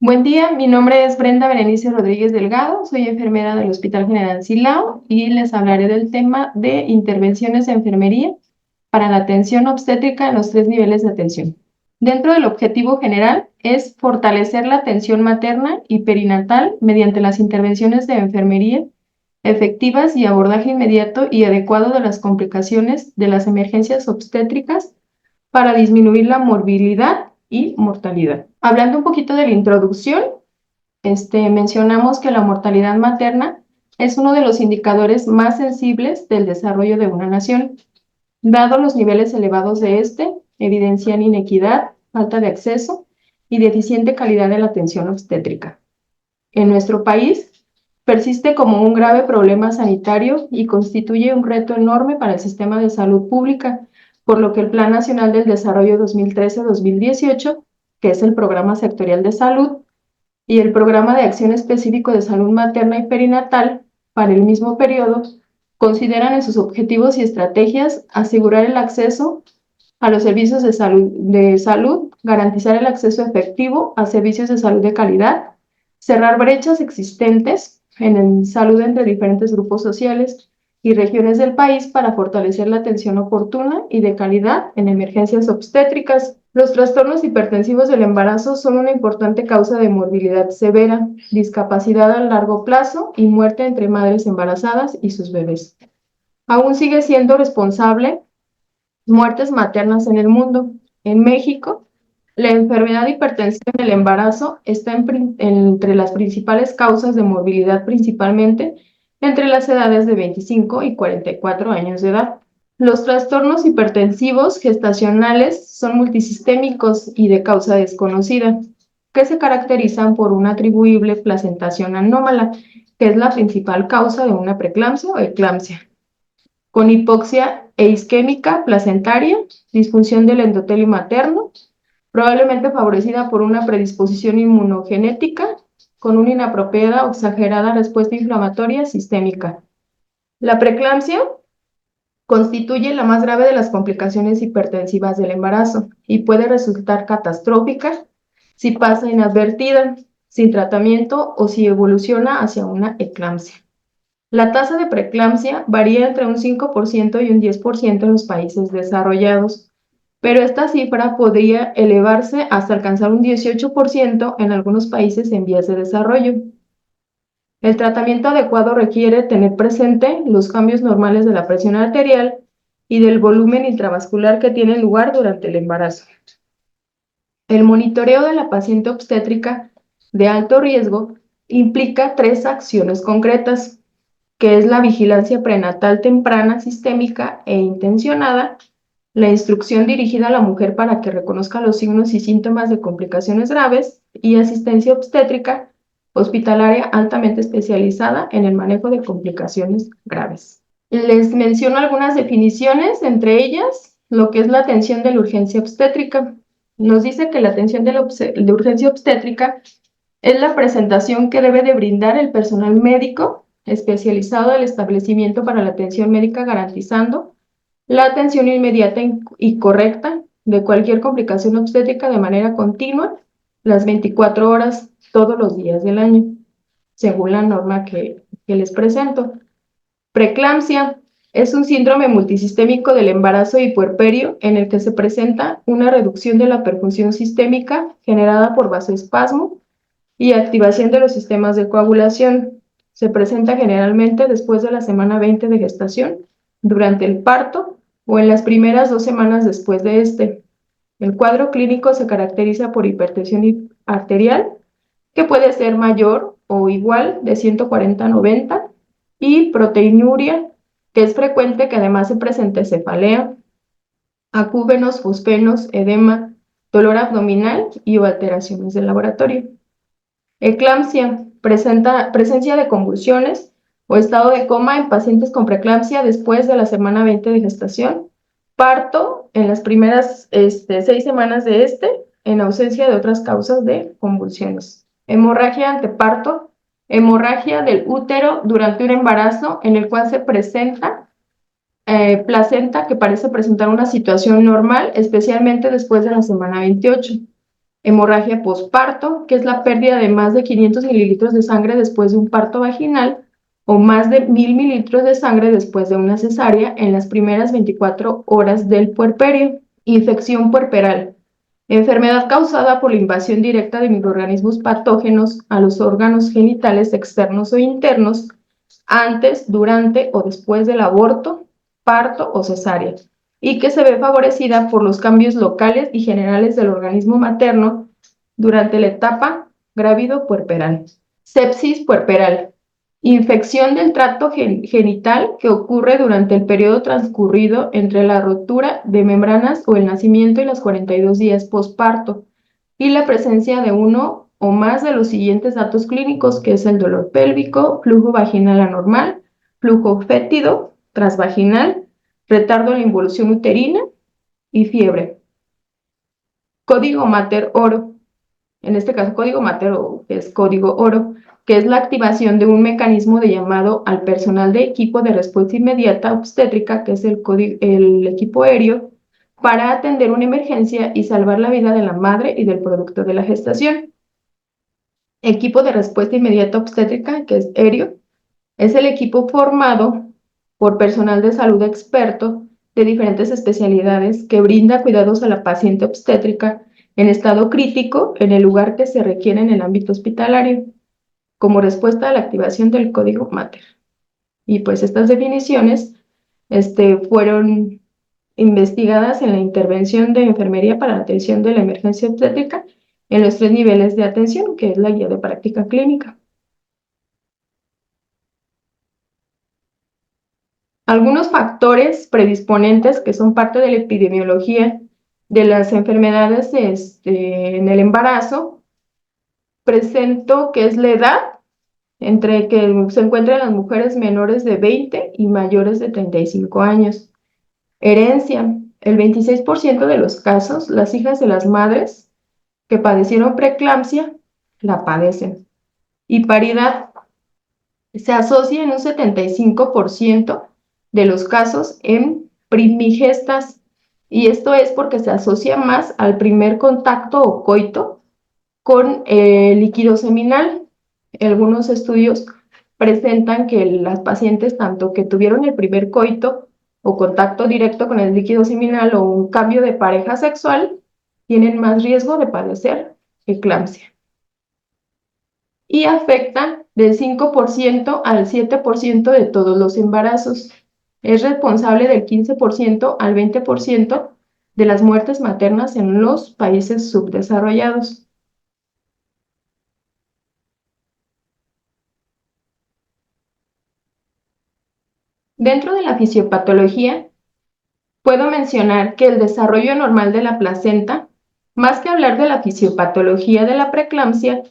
Buen día, mi nombre es Brenda Berenice Rodríguez Delgado, soy enfermera del Hospital General Silao y les hablaré del tema de intervenciones de enfermería para la atención obstétrica en los 3 niveles de atención. Dentro del objetivo general es fortalecer la atención materna y perinatal mediante las intervenciones de enfermería efectivas y abordaje inmediato y adecuado de las complicaciones de las emergencias obstétricas para disminuir la morbilidad y mortalidad. Hablando un poquito de la introducción, mencionamos que la mortalidad materna es uno de los indicadores más sensibles del desarrollo de una nación. Dado los niveles elevados de evidencian inequidad, falta de acceso y deficiente calidad de la atención obstétrica. En nuestro país, persiste como un grave problema sanitario y constituye un reto enorme para el sistema de salud pública, por lo que el Plan Nacional del Desarrollo 2013-2018, que es el Programa Sectorial de Salud, y el Programa de Acción Específico de Salud Materna y Perinatal, para el mismo periodo, consideran en sus objetivos y estrategias asegurar el acceso a los servicios de salud, garantizar el acceso efectivo a servicios de salud de calidad, cerrar brechas existentes en salud entre diferentes grupos sociales y regiones del país para fortalecer la atención oportuna y de calidad en emergencias obstétricas. Los trastornos hipertensivos del embarazo son una importante causa de morbilidad severa, discapacidad a largo plazo y muerte entre madres embarazadas y sus bebés. Aún sigue siendo responsable muertes maternas en el mundo. En México, la enfermedad hipertensiva en el embarazo está entre las principales causas de morbilidad, principalmente entre las edades de 25 y 44 años de edad. Los trastornos hipertensivos gestacionales son multisistémicos y de causa desconocida, que se caracterizan por una atribuible placentación anómala, que es la principal causa de una preeclampsia o eclampsia, con hipoxia e isquémica placentaria, disfunción del endotelio materno, probablemente favorecida por una predisposición inmunogenética, con una inapropiada o exagerada respuesta inflamatoria sistémica. La preeclampsia constituye la más grave de las complicaciones hipertensivas del embarazo y puede resultar catastrófica si pasa inadvertida, sin tratamiento o si evoluciona hacia una eclampsia. La tasa de preeclampsia varía entre un 5% y un 10% en los países desarrollados, pero esta cifra podría elevarse hasta alcanzar un 18% en algunos países en vías de desarrollo. El tratamiento adecuado requiere tener presente los cambios normales de la presión arterial y del volumen intravascular que tiene lugar durante el embarazo. El monitoreo de la paciente obstétrica de alto riesgo implica 3 acciones concretas, que es la vigilancia prenatal temprana, sistémica e intencionada, la instrucción dirigida a la mujer para que reconozca los signos y síntomas de complicaciones graves y asistencia obstétrica hospitalaria altamente especializada en el manejo de complicaciones graves. Les menciono algunas definiciones, entre ellas lo que es la atención de la urgencia obstétrica. Nos dice que la atención de urgencia obstétrica es la presentación que debe de brindar el personal médico especializado del establecimiento para la atención médica, garantizando la atención inmediata y correcta de cualquier complicación obstétrica de manera continua, las 24 horas, todos los días del año, según la norma que les presento. Preeclampsia es un síndrome multisistémico del embarazo y puerperio en el que se presenta una reducción de la perfusión sistémica generada por vasoespasmo y activación de los sistemas de coagulación. Se presenta generalmente después de la semana 20 de gestación, durante el parto o en las primeras 2 semanas después de este. El cuadro clínico se caracteriza por hipertensión arterial, que puede ser mayor o igual de 140 a 90, y proteinuria, que es frecuente, que además se presenta cefalea, acúbenos, fosfenos, edema, dolor abdominal y o alteraciones del laboratorio. Eclampsia, presencia de convulsiones o estado de coma en pacientes con preeclampsia después de la semana 20 de gestación, parto en las primeras 6 semanas de en ausencia de otras causas de convulsiones. Hemorragia anteparto, hemorragia del útero durante un embarazo en el cual se presenta placenta que parece presentar una situación normal, especialmente después de la semana 28. hemorragia posparto, que es la pérdida de más de 500 mililitros de sangre después de un parto vaginal, o más de 1000 mililitros de sangre después de una cesárea en las primeras 24 horas del puerperio. Infección puerperal, enfermedad causada por la invasión directa de microorganismos patógenos a los órganos genitales externos o internos antes, durante o después del aborto, parto o cesárea, y que se ve favorecida por los cambios locales y generales del organismo materno durante la etapa grávido-puerperal. Sepsis puerperal, infección del tracto genital que ocurre durante el periodo transcurrido entre la rotura de membranas o el nacimiento y los 42 días posparto, y la presencia de uno o más de los siguientes datos clínicos, que es el dolor pélvico, flujo vaginal anormal, flujo fétido, transvaginal, retardo en la involución uterina y fiebre. Código Mater Oro, en este caso código Mater es código oro, que es la activación de un mecanismo de llamado al personal de equipo de respuesta inmediata obstétrica, que es el equipo aéreo, para atender una emergencia y salvar la vida de la madre y del producto de la gestación. Equipo de respuesta inmediata obstétrica, que es aéreo, es el equipo formado por personal de salud experto de diferentes especialidades que brinda cuidados a la paciente obstétrica en estado crítico en el lugar que se requiere en el ámbito hospitalario, como respuesta a la activación del código Mater. Y pues estas definiciones fueron investigadas en la intervención de enfermería para la atención de la emergencia obstétrica en los 3 niveles de atención, que es la guía de práctica clínica. Algunos factores predisponentes que son parte de la epidemiología de las enfermedades en el embarazo, presento que es la edad, entre que se encuentran las mujeres menores de 20 y mayores de 35 años. Herencia, el 26% de los casos, las hijas de las madres que padecieron preeclampsia la padecen. Y paridad, se asocia en un 75% de los casos en primigestas, y esto es porque se asocia más al primer contacto o coito con el líquido seminal. Algunos estudios presentan que las pacientes, tanto que tuvieron el primer coito o contacto directo con el líquido seminal o un cambio de pareja sexual, tienen más riesgo de padecer eclampsia. Y afecta del 5% al 7% de todos los embarazos. Es responsable del 15% al 20% de las muertes maternas en los países subdesarrollados. Dentro de la fisiopatología, puedo mencionar que el desarrollo normal de la placenta, más que hablar de la fisiopatología de la preeclampsia,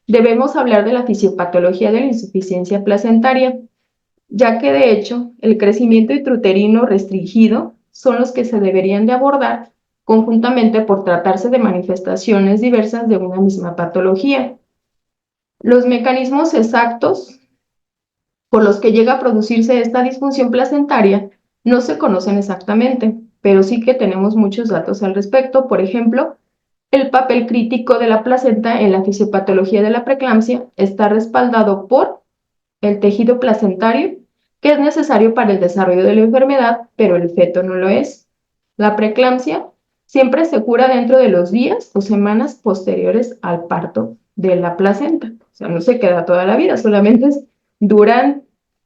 debemos hablar de la fisiopatología de la insuficiencia placentaria, ya que de hecho el crecimiento intrauterino restringido son los que se deberían de abordar conjuntamente por tratarse de manifestaciones diversas de una misma patología. Los mecanismos exactos por los que llega a producirse esta disfunción placentaria no se conocen exactamente, pero sí que tenemos muchos datos al respecto. Por ejemplo, el papel crítico de la placenta en la fisiopatología de la preeclampsia está respaldado por el tejido placentario, que es necesario para el desarrollo de la enfermedad, pero el feto no lo es. La preeclampsia siempre se cura dentro de los días o semanas posteriores al parto de la placenta. O sea, no se queda toda la vida, solamente es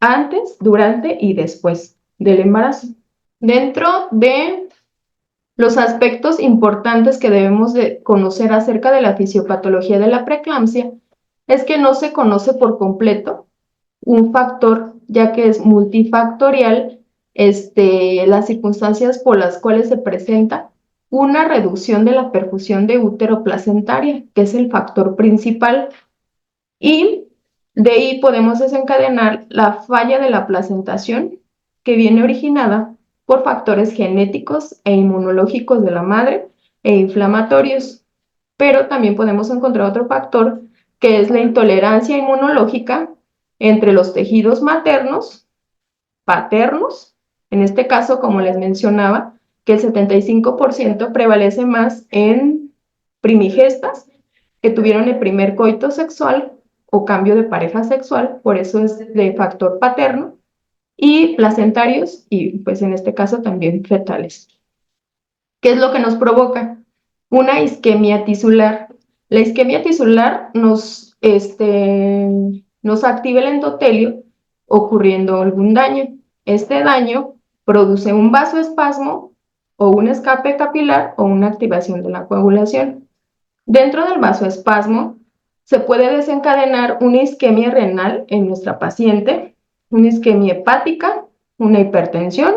antes, durante y después del embarazo. Dentro de los aspectos importantes que debemos de conocer acerca de la fisiopatología de la preeclampsia es que no se conoce por completo un factor, ya que es multifactorial, las circunstancias por las cuales se presenta una reducción de la perfusión de útero placentaria, que es el factor principal, y de ahí podemos desencadenar la falla de la placentación, que viene originada por factores genéticos e inmunológicos de la madre e inflamatorios. Pero también podemos encontrar otro factor, que es la intolerancia inmunológica entre los tejidos maternos, paternos, en este caso, como les mencionaba, que el 75% prevalece más en primigestas que tuvieron el primer coito sexual o cambio de pareja sexual, por eso es de factor paterno, y placentarios y pues en este caso también fetales. ¿Qué es lo que nos provoca? Una isquemia tisular. La isquemia tisular nos activa el endotelio ocurriendo algún daño. Este daño produce un vasoespasmo o un escape capilar o una activación de la coagulación. Dentro del vasoespasmo se puede desencadenar una isquemia renal en nuestra paciente, una isquemia hepática, una hipertensión,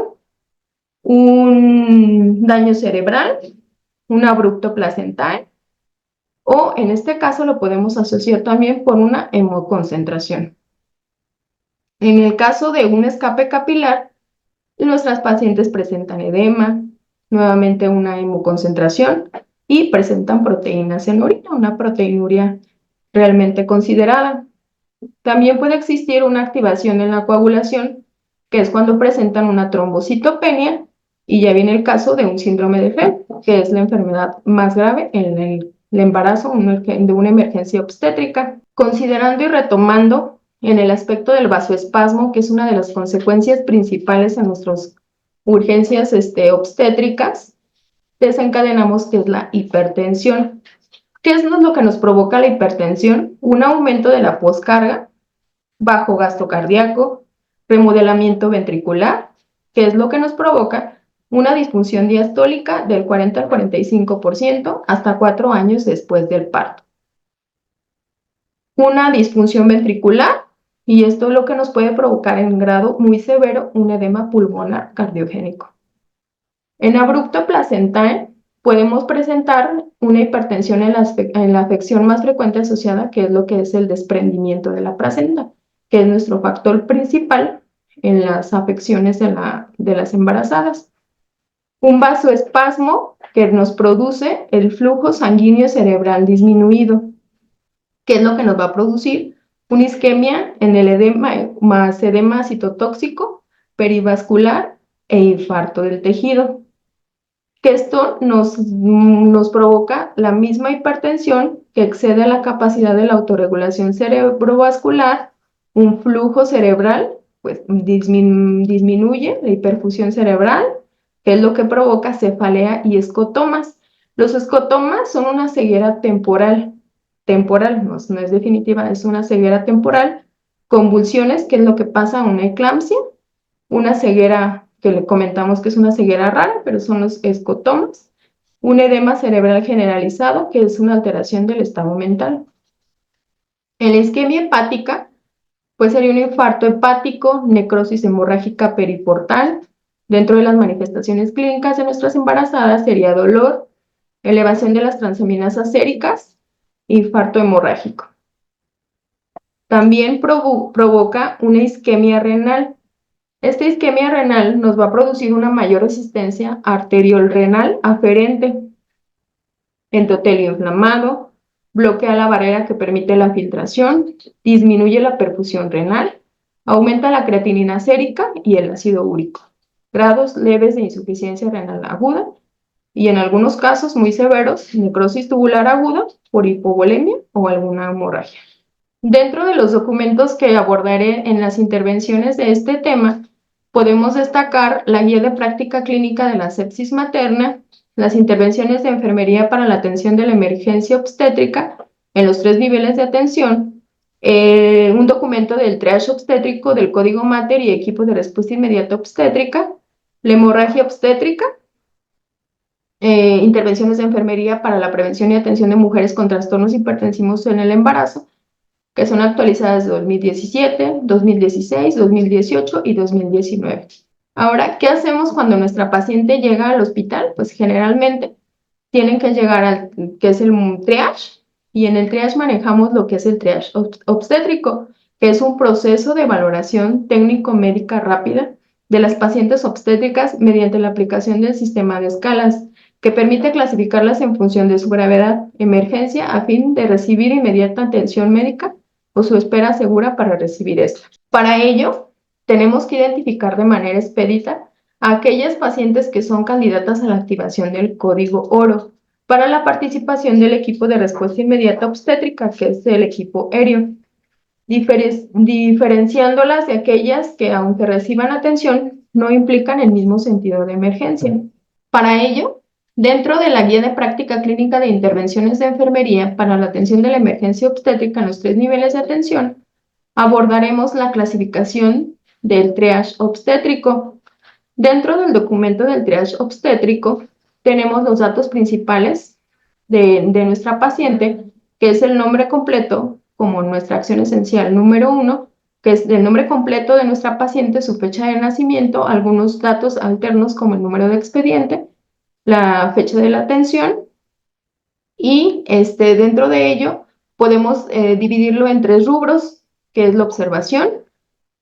un daño cerebral, un abrupto placental, o en este caso lo podemos asociar también con una hemoconcentración. En el caso de un escape capilar, nuestras pacientes presentan edema, nuevamente una hemoconcentración y presentan proteínas en orina, una proteinuria realmente considerada. También puede existir una activación en la coagulación, que es cuando presentan una trombocitopenia, y ya viene el caso de un síndrome de Febvre, que es la enfermedad más grave en el embarazo de una emergencia obstétrica. Considerando y retomando en el aspecto del vasoespasmo, que es una de las consecuencias principales en nuestras urgencias obstétricas, desencadenamos que es la hipertensión. ¿Qué es lo que nos provoca la hipertensión? Un aumento de la poscarga, bajo gasto cardíaco, remodelamiento ventricular, que es lo que nos provoca una disfunción diastólica del 40 al 45% hasta 4 años después del parto. Una disfunción ventricular, y esto es lo que nos puede provocar en grado muy severo un edema pulmonar cardiogénico. En abrupto placental podemos presentar una hipertensión en la afección más frecuente asociada, que es lo que es el desprendimiento de la placenta, que es nuestro factor principal en las afecciones de las embarazadas. Un vasoespasmo que nos produce el flujo sanguíneo cerebral disminuido, que es lo que nos va a producir una isquemia en el edema, más edema citotóxico, perivascular e infarto del tejido. Que esto nos provoca la misma hipertensión que excede la capacidad de la autorregulación cerebrovascular, un flujo cerebral, pues disminuye la hiperfusión cerebral, que es lo que provoca cefalea y escotomas. Los escotomas son una ceguera temporal, no es definitiva, es una ceguera temporal, convulsiones, que es lo que pasa a una eclampsia, una ceguera que le comentamos que es una ceguera rara, pero son los escotomas, un edema cerebral generalizado, que es una alteración del estado mental. En la isquemia hepática, pues sería un infarto hepático, necrosis hemorrágica periportal. Dentro de las manifestaciones clínicas de nuestras embarazadas sería dolor, elevación de las transaminasas séricas, infarto hemorrágico. También provoca una isquemia renal. Esta isquemia renal nos va a producir una mayor resistencia arterial-renal aferente, endotelio inflamado, bloquea la barrera que permite la filtración, disminuye la perfusión renal, aumenta la creatinina sérica y el ácido úrico, grados leves de insuficiencia renal aguda y en algunos casos muy severos, necrosis tubular aguda por hipovolemia o alguna hemorragia. Dentro de los documentos que abordaré en las intervenciones de este tema, podemos destacar la guía de práctica clínica de la sepsis materna, las intervenciones de enfermería para la atención de la emergencia obstétrica en los 3 niveles de atención, un documento del triage obstétrico del Código Mater y equipo de respuesta inmediata obstétrica, la hemorragia obstétrica, intervenciones de enfermería para la prevención y atención de mujeres con trastornos hipertensivos en el embarazo, que son actualizadas de 2017, 2016, 2018 y 2019. Ahora, ¿qué hacemos cuando nuestra paciente llega al hospital? Pues generalmente tienen que llegar al que es el triage, y en el triage manejamos lo que es el triage obstétrico, que es un proceso de valoración técnico-médica rápida de las pacientes obstétricas mediante la aplicación del sistema de escalas, que permite clasificarlas en función de su gravedad, emergencia, a fin de recibir inmediata atención médica o su espera segura para recibir esta. Para ello, tenemos que identificar de manera expedita a aquellas pacientes que son candidatas a la activación del código oro. para la participación del equipo de respuesta inmediata obstétrica, que es el equipo aéreo, diferenciándolas de aquellas que, aunque reciban atención, no implican el mismo sentido de emergencia. Para ello, dentro de la guía de práctica clínica de intervenciones de enfermería para la atención de la emergencia obstétrica en los 3 niveles de atención, abordaremos la clasificación del triage obstétrico. Dentro del documento del triage obstétrico tenemos los datos principales de nuestra paciente, que es el nombre completo, como nuestra acción esencial número 1, que es el nombre completo de nuestra paciente, su fecha de nacimiento, algunos datos alternos como el número de expediente, la fecha de la atención, y dentro de ello podemos dividirlo en 3 rubros, que es la observación,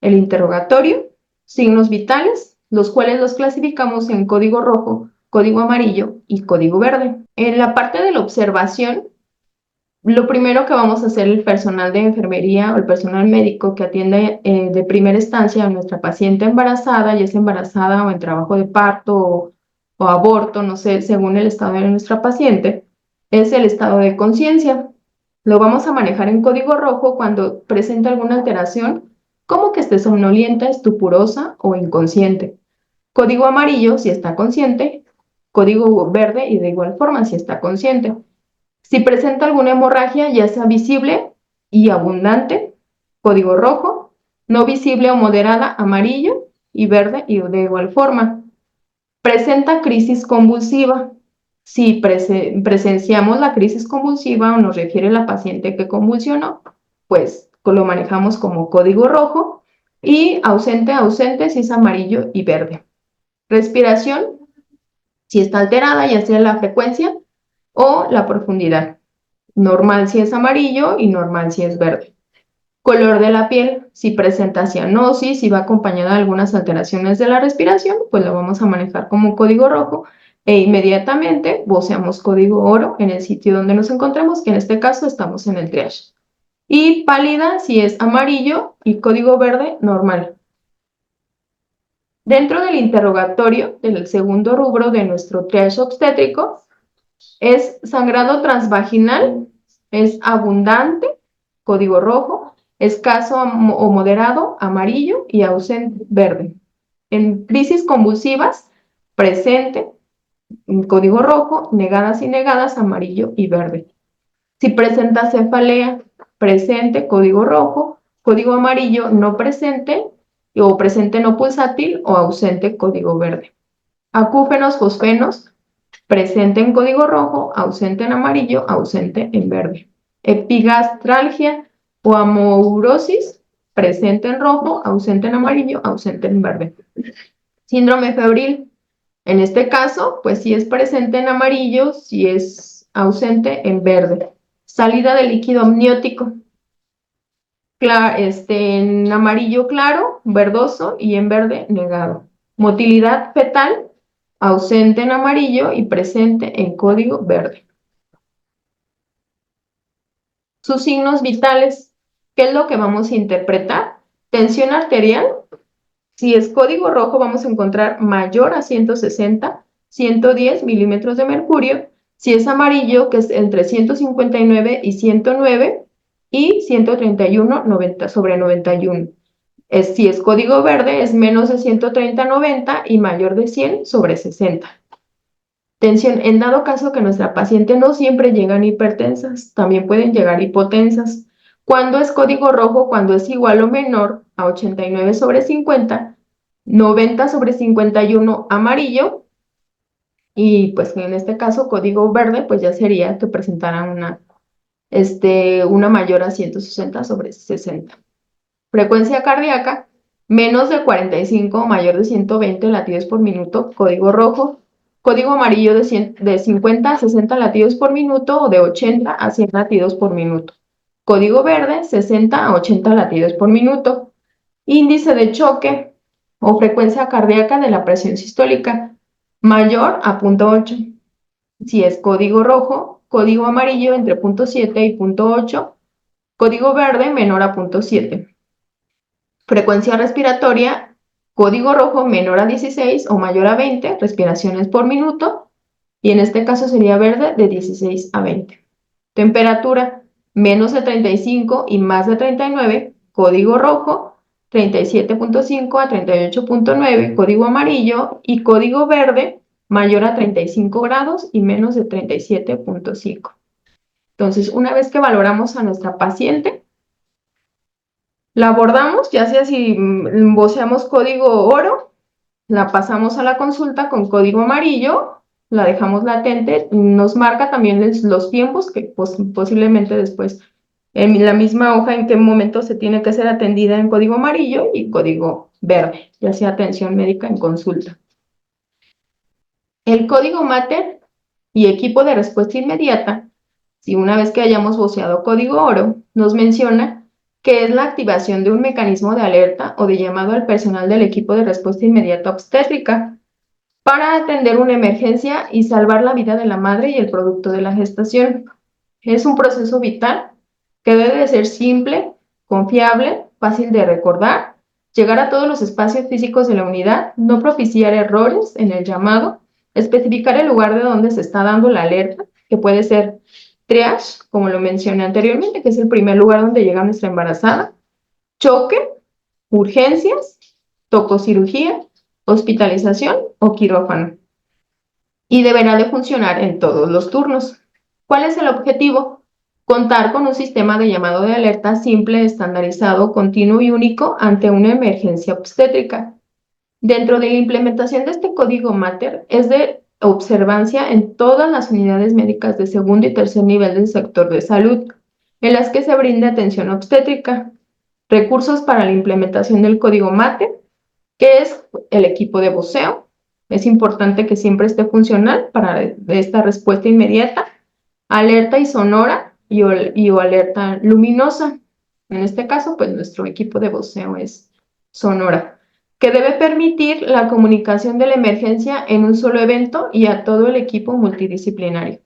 el interrogatorio, signos vitales, los cuales los clasificamos en código rojo, código amarillo y código verde. En la parte de la observación, lo primero que vamos a hacer el personal de enfermería o el personal médico que atiende de primera instancia a nuestra paciente embarazada, ya es embarazada o en trabajo de parto o aborto, no sé, según el estado de nuestra paciente, es el estado de conciencia. Lo vamos a manejar en código rojo cuando presenta alguna alteración, como que esté somnolienta, estupurosa o inconsciente. Código amarillo si está consciente, código verde y de igual forma si está consciente. Si presenta alguna hemorragia, ya sea visible y abundante, código rojo, no visible o moderada, amarillo y verde y de igual forma. Presenta crisis convulsiva. Si presenciamos la crisis convulsiva o nos refiere la paciente que convulsionó, pues lo manejamos como código rojo, y ausente si es amarillo y verde. Respiración, si está alterada, ya sea la frecuencia o la profundidad. Normal si es amarillo y normal si es verde. Color de la piel, si presenta cianosis, si va acompañada de algunas alteraciones de la respiración, pues lo vamos a manejar como código rojo, e inmediatamente voceamos código oro en el sitio donde nos encontramos, que en este caso estamos en el triage. Y pálida si es amarillo y código verde normal. Dentro del interrogatorio del segundo rubro de nuestro triage obstétrico, es sangrado transvaginal, es abundante, código rojo, escaso o moderado, amarillo, y ausente, verde. En crisis convulsivas, presente, código rojo, negadas y negadas, amarillo y verde. Si presenta cefalea, presente, código rojo, código amarillo, no presente, o presente no pulsátil, o ausente, código verde. Acúfenos, fosfenos, presente en código rojo, ausente en amarillo, ausente en verde. Epigastralgia o amaurosis, presente en rojo, ausente en amarillo, ausente en verde. Síndrome febril, en este caso, pues si es presente en amarillo, si es ausente en verde. Salida de líquido amniótico, en amarillo claro, verdoso, y en verde negado. Motilidad fetal, ausente en amarillo y presente en código verde. Sus signos vitales, ¿qué es lo que vamos a interpretar? Tensión arterial, si es código rojo vamos a encontrar mayor a 160, 110 milímetros de mercurio. Si es amarillo, que es entre 159 y 109, y 131, 90 sobre 91. Si es código verde, es menos de 130, 90 y mayor de 100 sobre 60. Tensión, en dado caso que nuestra paciente no siempre llegan hipertensas, también pueden llegar hipotensas. Cuando es código rojo, cuando es igual o menor a 89 sobre 50, 90 sobre 51 amarillo, y pues en este caso código verde, pues ya sería que presentaran una mayor a 160 sobre 60. Frecuencia cardíaca, menos de 45 o mayor de 120 latidos por minuto, código rojo. Código amarillo de 50 a 60 latidos por minuto o de 80 a 100 latidos por minuto. Código verde, 60 a 80 latidos por minuto. Índice de choque o frecuencia cardíaca de la presión sistólica, mayor a 0.8. Si es código rojo, código amarillo entre 0.7 y 0.8. Código verde, menor a 0.7. Frecuencia respiratoria, código rojo menor a 16 o mayor a 20 respiraciones por minuto. y en este caso sería verde de 16 a 20. Temperatura menos de 35 y más de 39, código rojo, 37.5 a 38.9, código amarillo, y código verde, mayor a 35 grados y menos de 37.5. Entonces, una vez que valoramos a nuestra paciente, la abordamos, ya sea si voceamos código oro, la pasamos a la consulta con código amarillo, la dejamos latente, nos marca también los tiempos que posiblemente después en la misma hoja en qué momento se tiene que ser atendida en código amarillo y código verde, ya sea atención médica en consulta. El código MATER y equipo de respuesta inmediata, si una vez que hayamos voceado código oro, nos menciona que es la activación de un mecanismo de alerta o de llamado al personal del equipo de respuesta inmediata obstétrica para atender una emergencia y salvar la vida de la madre y el producto de la gestación. Es un proceso vital que debe de ser simple, confiable, fácil de recordar, llegar a todos los espacios físicos de la unidad, no propiciar errores en el llamado, especificar el lugar de donde se está dando la alerta, que puede ser triage, como lo mencioné anteriormente, que es el primer lugar donde llega nuestra embarazada, choque, urgencias, tococirugía, hospitalización o quirófano. Y deberá de funcionar en todos los turnos. ¿Cuál es el objetivo? Contar con un sistema de llamado de alerta simple, estandarizado, continuo y único ante una emergencia obstétrica. Dentro de la implementación de este código MATER es de observancia en todas las unidades médicas de segundo y tercer nivel del sector de salud, en las que se brinda atención obstétrica. Recursos para la implementación del código MATER, que es el equipo de voceo. Es importante que siempre esté funcional para esta respuesta inmediata. Alerta y sonora o alerta luminosa. En este caso, pues nuestro equipo de voceo es sonora, que debe permitir la comunicación de la emergencia en un solo evento y a todo el equipo multidisciplinario.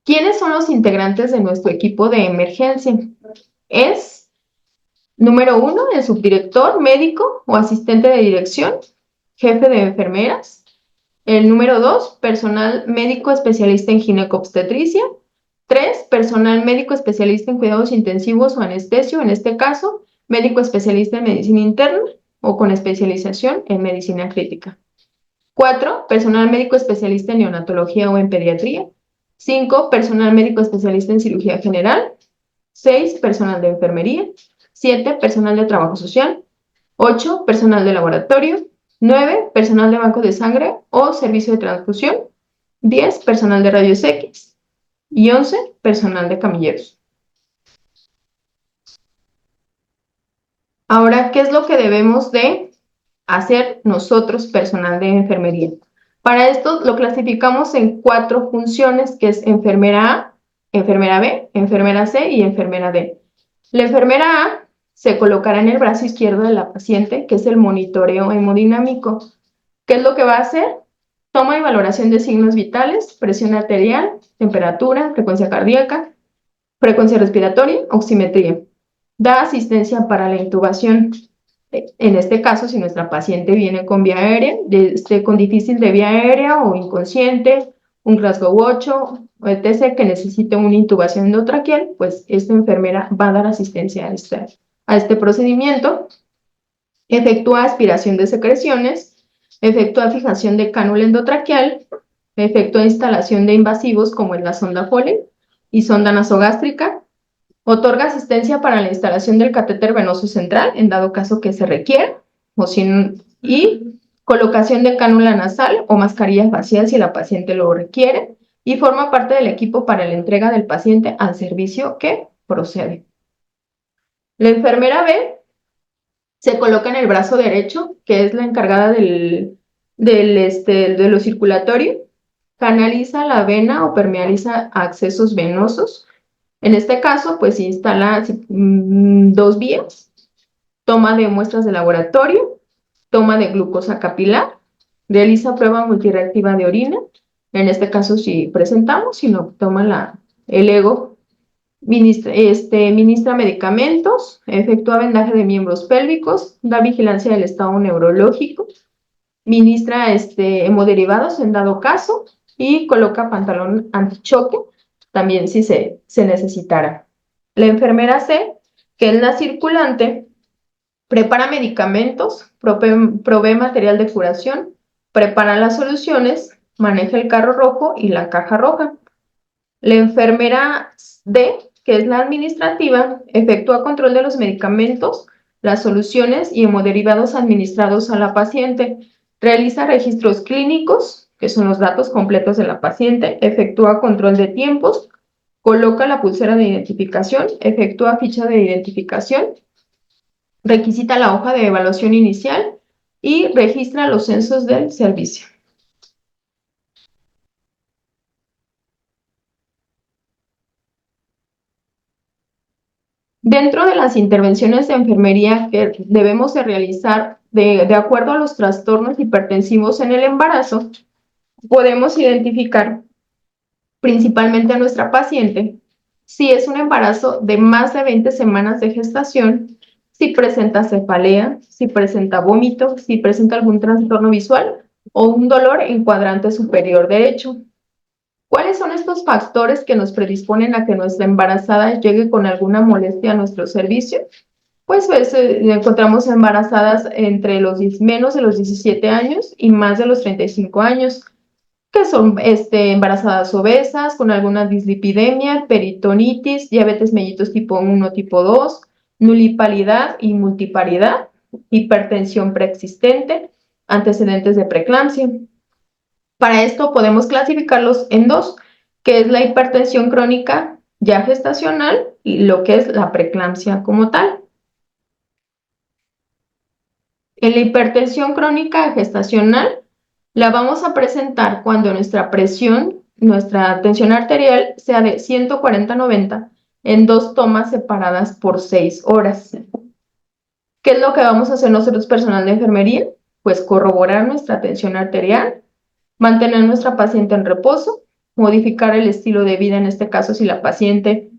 ¿Quiénes son los integrantes de nuestro equipo de emergencia? Es, número 1, el subdirector médico o asistente de dirección, jefe de enfermeras. El número 2, personal médico especialista en ginecobstetricia. 3, personal médico especialista en cuidados intensivos o anestesio, en este caso, médico especialista en medicina interna o con especialización en medicina crítica. 4, personal médico especialista en neonatología o en pediatría. 5, personal médico especialista en cirugía general. 6, personal de enfermería. 7, personal de trabajo social. 8, personal de laboratorio. 9, personal de banco de sangre o servicio de transfusión. 10, personal de rayos X. Y 11, personal de camilleros. Ahora, ¿qué es lo que debemos de hacer nosotros, personal de enfermería? Para esto lo clasificamos en 4 funciones, que es enfermera A, enfermera B, enfermera C y enfermera D. La enfermera A se colocará en el brazo izquierdo de la paciente, que es el monitoreo hemodinámico. ¿Qué es lo que va a hacer? Toma y valoración de signos vitales, presión arterial, temperatura, frecuencia cardíaca, frecuencia respiratoria, oximetría. Da asistencia para la intubación. En este caso, si nuestra paciente viene con vía aérea, con difícil de vía aérea o inconsciente, un Glasgow 8, etc., que necesite una intubación endotraqueal, pues esta enfermera va a dar asistencia a este procedimiento. Efectúa aspiración de secreciones, efectúa fijación de cánula endotraqueal, efectúa instalación de invasivos como es la sonda Foley y sonda nasogástrica, otorga asistencia para la instalación del catéter venoso central en dado caso que se requiera, y colocación de cánula nasal o mascarillas vacías si la paciente lo requiere, y forma parte del equipo para la entrega del paciente al servicio que procede. La enfermera B se coloca en el brazo derecho, que es la encargada de lo circulatorio, canaliza la vena o permealiza accesos venosos. En este caso, pues instala 2 vías, toma de muestras de laboratorio, toma de glucosa capilar, realiza prueba multireactiva de orina, en este caso si presentamos, si no, toma el ego. Ministra medicamentos, efectúa vendaje de miembros pélvicos, da vigilancia del estado neurológico, ministra hemoderivados en dado caso y coloca pantalón antichoque también si se necesitara. La enfermera C, que es la circulante, prepara medicamentos, provee material de curación, prepara las soluciones, maneja el carro rojo y la caja roja. La enfermera D, que es la administrativa, efectúa control de los medicamentos, las soluciones y hemoderivados administrados a la paciente, realiza registros clínicos, que son los datos completos de la paciente, efectúa control de tiempos, coloca la pulsera de identificación, efectúa ficha de identificación, requisita la hoja de evaluación inicial y registra los censos del servicio. Dentro de las intervenciones de enfermería que debemos de realizar de acuerdo a los trastornos hipertensivos en el embarazo, podemos identificar principalmente a nuestra paciente si es un embarazo de más de 20 semanas de gestación, si presenta cefalea, si presenta vómito, si presenta algún trastorno visual o un dolor en cuadrante superior derecho. ¿Cuáles son estos factores que nos predisponen a que nuestra embarazada llegue con alguna molestia a nuestro servicio? Pues encontramos embarazadas entre los menos de los 17 años y más de los 35 años, que son embarazadas obesas, con alguna dislipidemia, peritonitis, diabetes mellitus tipo 1, tipo 2, nulipalidad y multiparidad, hipertensión preexistente, antecedentes de preeclampsia. Para esto podemos clasificarlos en dos, que es la hipertensión crónica ya gestacional y lo que es la preeclampsia como tal. En la hipertensión crónica gestacional la vamos a presentar cuando nuestra presión, nuestra tensión arterial sea de 140/90 en dos tomas separadas por 6 horas. ¿Qué es lo que vamos a hacer nosotros, personal de enfermería? Pues corroborar nuestra tensión arterial, mantener a nuestra paciente en reposo, modificar el estilo de vida, en este caso si la paciente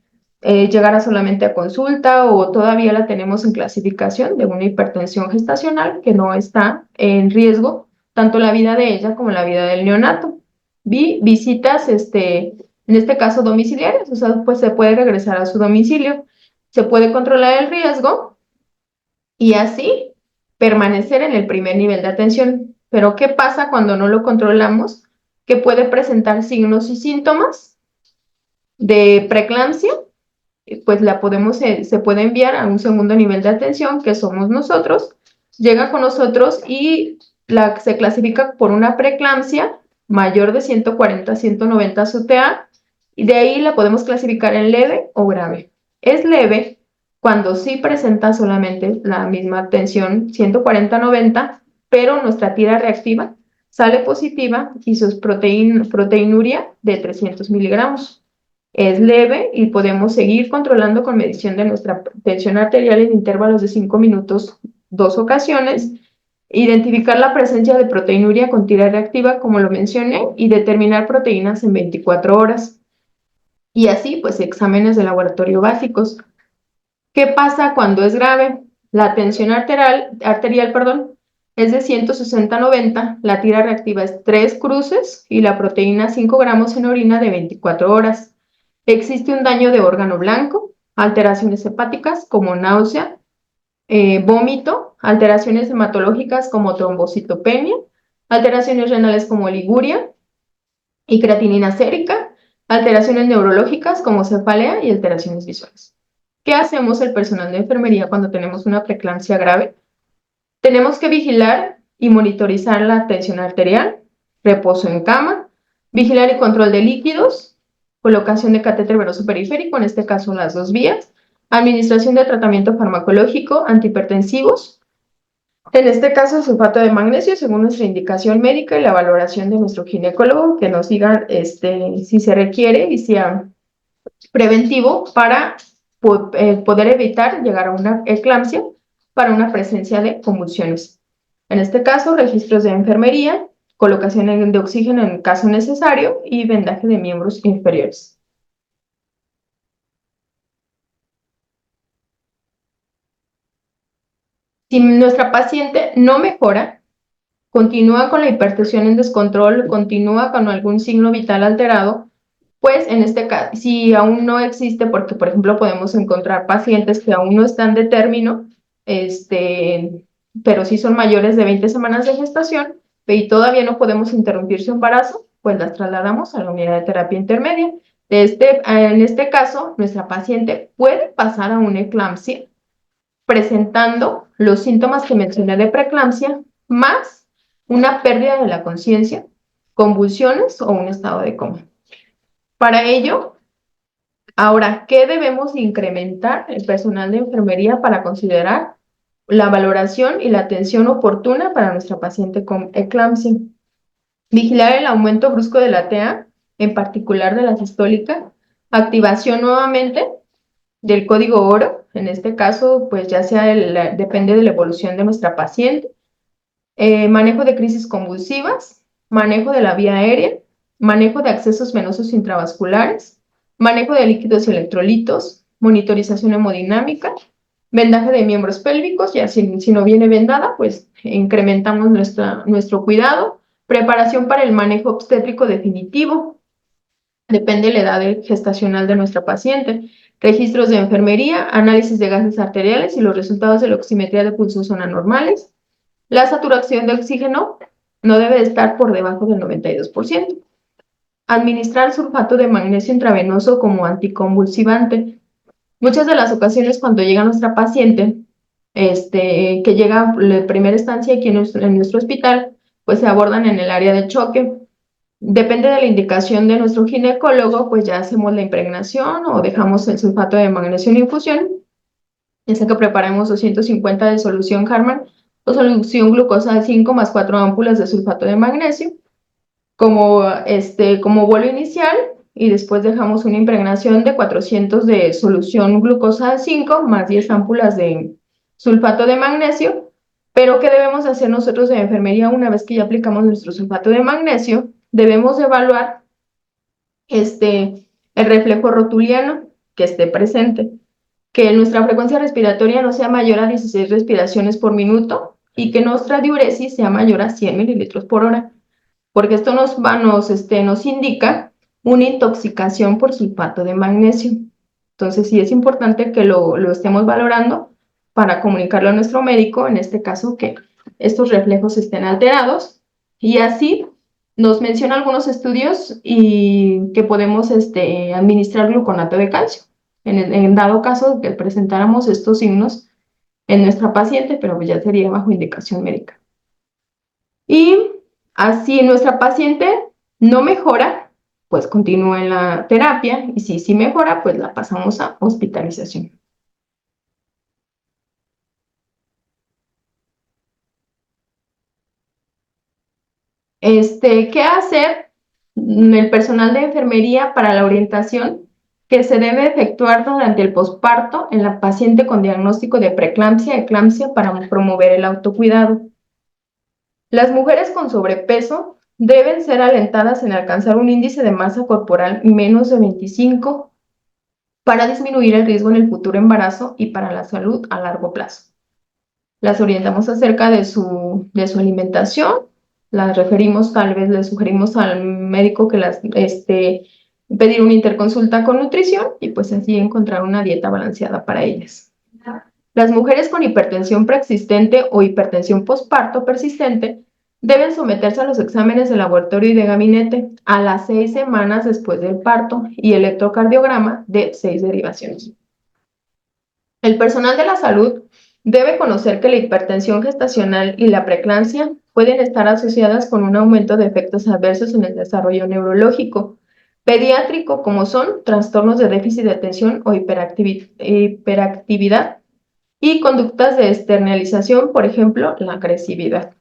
llegara solamente a consulta o todavía la tenemos en clasificación de una hipertensión gestacional que no está en riesgo tanto la vida de ella como la vida del neonato. Visitas, en este caso domiciliarias, o sea, pues se puede regresar a su domicilio, se puede controlar el riesgo y así permanecer en el primer nivel de atención. Pero ¿qué pasa cuando no lo controlamos? Que puede presentar signos y síntomas de preeclampsia, pues se puede enviar a un segundo nivel de atención, que somos nosotros, llega con nosotros y se clasifica por una preeclampsia mayor de 140-190 SUTA, y de ahí la podemos clasificar en leve o grave. Es leve cuando sí presenta solamente la misma tensión 140/90, pero nuestra tira reactiva sale positiva y su proteinuria de 300 miligramos. Es leve y podemos seguir controlando con medición de nuestra tensión arterial en intervalos de 5 minutos, 2 ocasiones, identificar la presencia de proteinuria con tira reactiva, como lo mencioné, y determinar proteínas en 24 horas. Y así, pues, exámenes de laboratorio básicos. ¿Qué pasa cuando es grave? La tensión arterial, es de 160/90, la tira reactiva es 3 cruces y la proteína 5 gramos en orina de 24 horas. Existe un daño de órgano blanco, alteraciones hepáticas como náusea, vómito, alteraciones hematológicas como trombocitopenia, alteraciones renales como liguria y creatinina sérica, alteraciones neurológicas como cefalea y alteraciones visuales. ¿Qué hacemos el personal de enfermería cuando tenemos una preeclampsia grave? Tenemos que vigilar y monitorizar la tensión arterial, reposo en cama, vigilar y control de líquidos, colocación de catéter venoso periférico, en este caso las 2 vías, administración de tratamiento farmacológico, antihipertensivos, en este caso sulfato de magnesio según nuestra indicación médica y la valoración de nuestro ginecólogo que nos diga si se requiere y sea preventivo para poder evitar llegar a una eclampsia para una presencia de convulsiones. En este caso, registros de enfermería, colocación de oxígeno en caso necesario y vendaje de miembros inferiores. Si nuestra paciente no mejora continúa con la hipertensión en descontrol, continúa con algún signo vital alterado, pues en este caso, si aún no existe, porque por ejemplo podemos encontrar pacientes que aún no están de término, pero sí son mayores de 20 semanas de gestación y todavía no podemos interrumpir su embarazo, pues las trasladamos a la unidad de terapia intermedia. En este caso, nuestra paciente puede pasar a una eclampsia presentando los síntomas que mencioné de preeclampsia, más una pérdida de la conciencia, convulsiones o un estado de coma. Para ello, ahora, ¿qué debemos incrementar el personal de enfermería para considerar la valoración y la atención oportuna para nuestra paciente con eclampsia? Vigilar el aumento brusco de la TA, en particular de la sistólica, activación nuevamente del código oro, en este caso, pues ya sea depende de la evolución de nuestra paciente, manejo de crisis convulsivas, manejo de la vía aérea, manejo de accesos venosos intravasculares, manejo de líquidos y electrolitos, monitorización hemodinámica, vendaje de miembros pélvicos, ya si no viene vendada, pues incrementamos nuestro cuidado, preparación para el manejo obstétrico definitivo, depende de la edad gestacional de nuestra paciente, registros de enfermería, análisis de gases arteriales y los resultados de la oximetría de pulso son anormales. La saturación de oxígeno no debe estar por debajo del 92%. Administrar sulfato de magnesio intravenoso como anticonvulsivante. Muchas de las ocasiones cuando llega nuestra paciente, que llega la primera estancia aquí en nuestro hospital, pues se abordan en el área de choque. Depende de la indicación de nuestro ginecólogo, pues ya hacemos la impregnación o dejamos el sulfato de magnesio en infusión, ya sea que preparemos 250 de solución Harman o solución glucosa 5 más 4 ámpulas de sulfato de magnesio como vuelo inicial, y después dejamos una impregnación de 400 de solución glucosa 5 más 10 ámpulas de sulfato de magnesio. Pero ¿qué debemos hacer nosotros de enfermería una vez que ya aplicamos nuestro sulfato de magnesio? Debemos evaluar el reflejo rotuliano que esté presente, que nuestra frecuencia respiratoria no sea mayor a 16 respiraciones por minuto y que nuestra diuresis sea mayor a 100 mililitros por hora, porque esto nos indica una intoxicación por sulfato de magnesio. Entonces sí es importante que lo estemos valorando para comunicarlo a nuestro médico, en este caso que estos reflejos estén alterados, y así nos menciona algunos estudios y que podemos administrar gluconato de calcio, en dado caso que presentáramos estos signos en nuestra paciente, pero ya sería bajo indicación médica. Y así nuestra paciente no mejora, pues continúa en la terapia, y si sí mejora, pues la pasamos a hospitalización. ¿Qué hacer el personal de enfermería para la orientación que se debe efectuar durante el posparto en la paciente con diagnóstico de preeclampsia, eclampsia, para promover el autocuidado? Las mujeres con sobrepeso deben ser alentadas en alcanzar un índice de masa corporal menos de 25 para disminuir el riesgo en el futuro embarazo y para la salud a largo plazo. Las orientamos acerca de su alimentación, las referimos, tal vez les sugerimos al médico que pedir una interconsulta con nutrición y pues así encontrar una dieta balanceada para ellas. Las mujeres con hipertensión preexistente o hipertensión posparto persistente deben someterse a los exámenes de laboratorio y de gabinete a las 6 semanas después del parto y electrocardiograma de 6 derivaciones. El personal de la salud debe conocer que la hipertensión gestacional y la preeclampsia pueden estar asociadas con un aumento de efectos adversos en el desarrollo neurológico pediátrico, como son trastornos de déficit de atención o hiperactividad, y conductas de externalización, por ejemplo, la agresividad.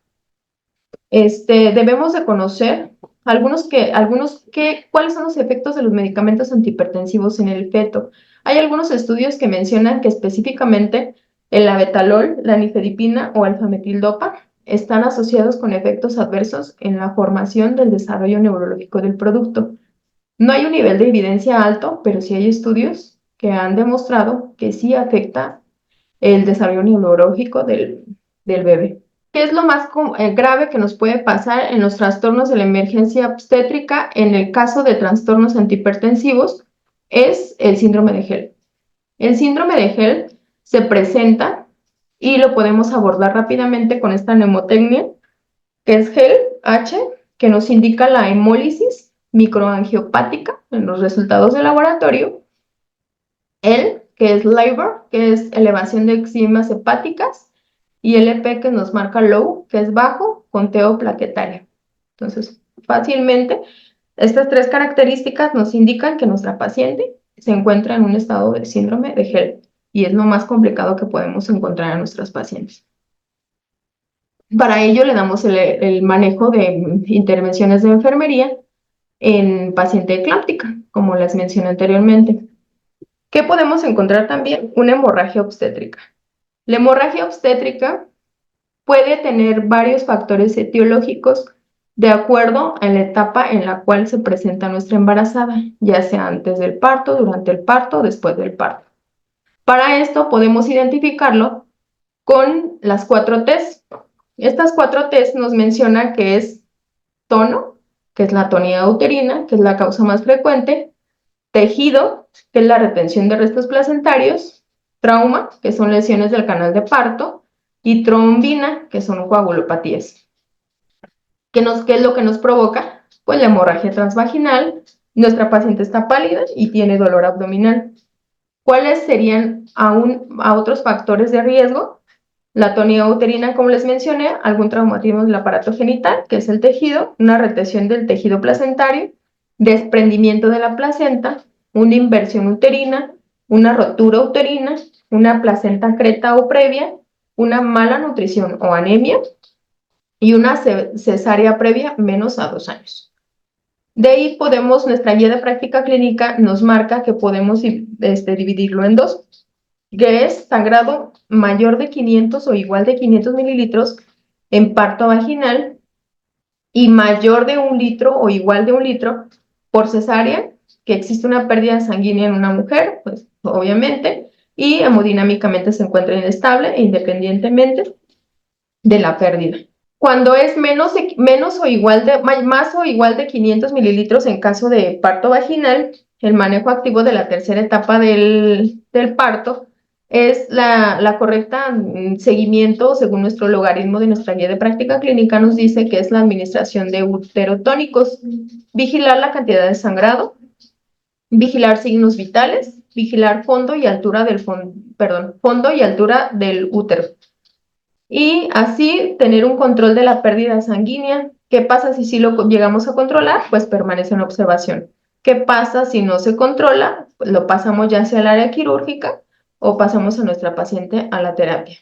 Debemos de conocer cuáles son los efectos de los medicamentos antihipertensivos en el feto. Hay algunos estudios que mencionan que específicamente el abetalol, la nifedipina o alfametildopa están asociados con efectos adversos en la formación del desarrollo neurológico del producto. No hay un nivel de evidencia alto, pero sí hay estudios que han demostrado que sí afecta el desarrollo neurológico del bebé. ¿Qué es lo más grave que nos puede pasar en los trastornos de la emergencia obstétrica en el caso de trastornos antihipertensivos? Es el síndrome de Hell. El síndrome de Hell se presenta y lo podemos abordar rápidamente con esta mnemotecnia, que es Hell, H, que nos indica la hemólisis microangiopática en los resultados de laboratorio, L, que es labor, que es elevación de enzimas hepáticas, y LP, que nos marca low, que es bajo, conteo plaquetario. Entonces, fácilmente, estas tres características nos indican que nuestra paciente se encuentra en un estado de síndrome de Hell, y es lo más complicado que podemos encontrar a nuestras pacientes. Para ello le damos el manejo de intervenciones de enfermería en paciente eclámptica, como les mencioné anteriormente. ¿Qué podemos encontrar también? Una hemorragia obstétrica. La hemorragia obstétrica puede tener varios factores etiológicos de acuerdo a la etapa en la cual se presenta nuestra embarazada, ya sea antes del parto, durante el parto o después del parto. Para esto podemos identificarlo con las 4 Ts. Estas 4 Ts nos mencionan que es tono, que es la tonía uterina, que es la causa más frecuente, tejido, que es la retención de restos placentarios, trauma, que son lesiones del canal de parto, y trombina, que son coagulopatías. ¿Qué es lo que nos provoca? Pues la hemorragia transvaginal, nuestra paciente está pálida y tiene dolor abdominal. ¿Cuáles serían a otros factores de riesgo? La tonía uterina, como les mencioné, algún traumatismo del aparato genital, que es el tejido, una retención del tejido placentario, desprendimiento de la placenta, una inversión uterina, una rotura uterina, una placenta creta o previa, una mala nutrición o anemia y una cesárea previa menos a 2 años. De ahí nuestra guía de práctica clínica nos marca que podemos dividirlo en 2, que es sangrado mayor de 500 o igual de 500 mililitros en parto vaginal y mayor de 1 litro o igual de 1 litro por cesárea, que existe una pérdida sanguínea en una mujer, pues obviamente, y hemodinámicamente se encuentra inestable e independientemente de la pérdida. Cuando es más o igual de 500 mililitros en caso de parto vaginal, el manejo activo de la tercera etapa del parto es la correcta seguimiento según nuestro logaritmo de nuestra guía de práctica clínica nos dice que es la administración de uterotónicos, vigilar la cantidad de sangrado, vigilar signos vitales, vigilar fondo y altura del útero. Y así tener un control de la pérdida sanguínea. ¿Qué pasa si sí lo llegamos a controlar? Pues permanece en observación. ¿Qué pasa si no se controla? Pues lo pasamos ya hacia el área quirúrgica o pasamos a nuestra paciente a la terapia.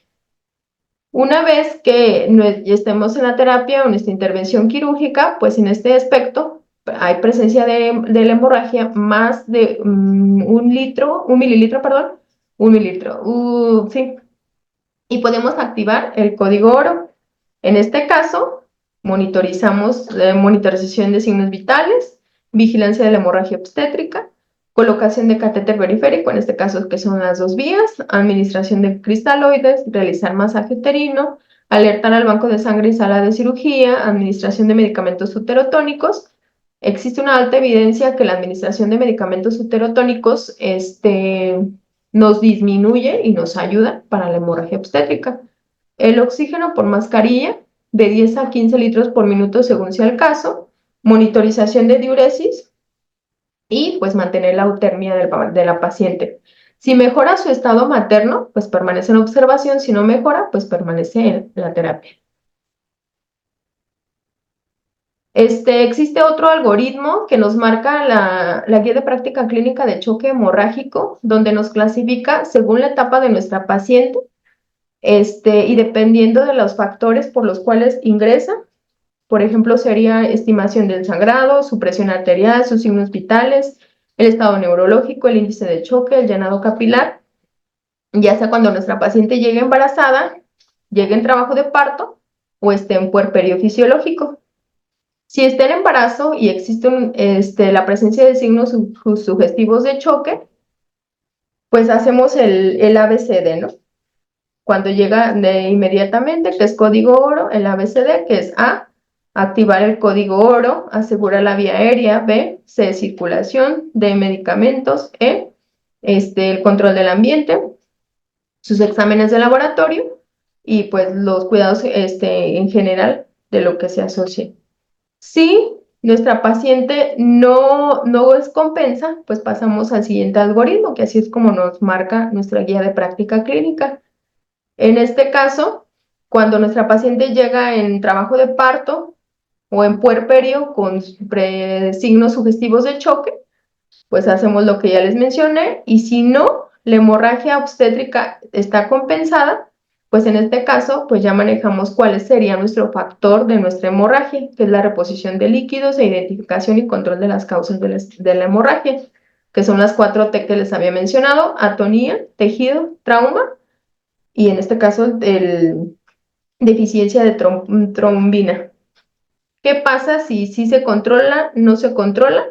Una vez que estemos en la terapia o en esta intervención quirúrgica, pues en este aspecto hay presencia de la hemorragia más de 1 mililitro, sí. Y podemos activar el código oro. En este caso, monitorizamos la monitorización de signos vitales, vigilancia de la hemorragia obstétrica, colocación de catéter periférico, en este caso que son las 2 vías, administración de cristaloides, realizar masaje uterino, alertar al banco de sangre y sala de cirugía, administración de medicamentos uterotónicos. Existe una alta evidencia que la administración de medicamentos uterotónicos nos disminuye y nos ayuda para la hemorragia obstétrica. El oxígeno por mascarilla de 10 a 15 litros por minuto según sea el caso, monitorización de diuresis y pues mantener la eutermia de la paciente. Si mejora su estado materno, pues permanece en observación, si no mejora, pues permanece en la terapia. Existe otro algoritmo que nos marca la guía de práctica clínica de choque hemorrágico, donde nos clasifica según la etapa de nuestra paciente, y dependiendo de los factores por los cuales ingresa. Por ejemplo, sería estimación del sangrado, su presión arterial, sus signos vitales, el estado neurológico, el índice de choque, el llenado capilar, ya sea cuando nuestra paciente llegue embarazada, llegue en trabajo de parto o esté en puerperio fisiológico. Si está en embarazo y existe la presencia de signos sugestivos de choque, pues hacemos el ABCD, ¿no? cuando llega inmediatamente, que es código oro, el ABCD, que es A, activar el código oro, asegurar la vía aérea, B, C, circulación, D, medicamentos, E, el control del ambiente, sus exámenes de laboratorio y pues los cuidados en general de lo que se asocie. Si nuestra paciente no es compensa, pues pasamos al siguiente algoritmo, que así es como nos marca nuestra guía de práctica clínica. En este caso, cuando nuestra paciente llega en trabajo de parto o en puerperio con signos sugestivos de choque, pues hacemos lo que ya les mencioné, y si no, la hemorragia obstétrica está compensada, pues en este caso, pues ya manejamos cuál sería nuestro factor de nuestra hemorragia, que es la reposición de líquidos e identificación y control de las causas de la hemorragia, que son las 4T que les había mencionado: atonía, tejido, trauma, y en este caso, deficiencia de trombina. ¿Qué pasa si se controla, no se controla?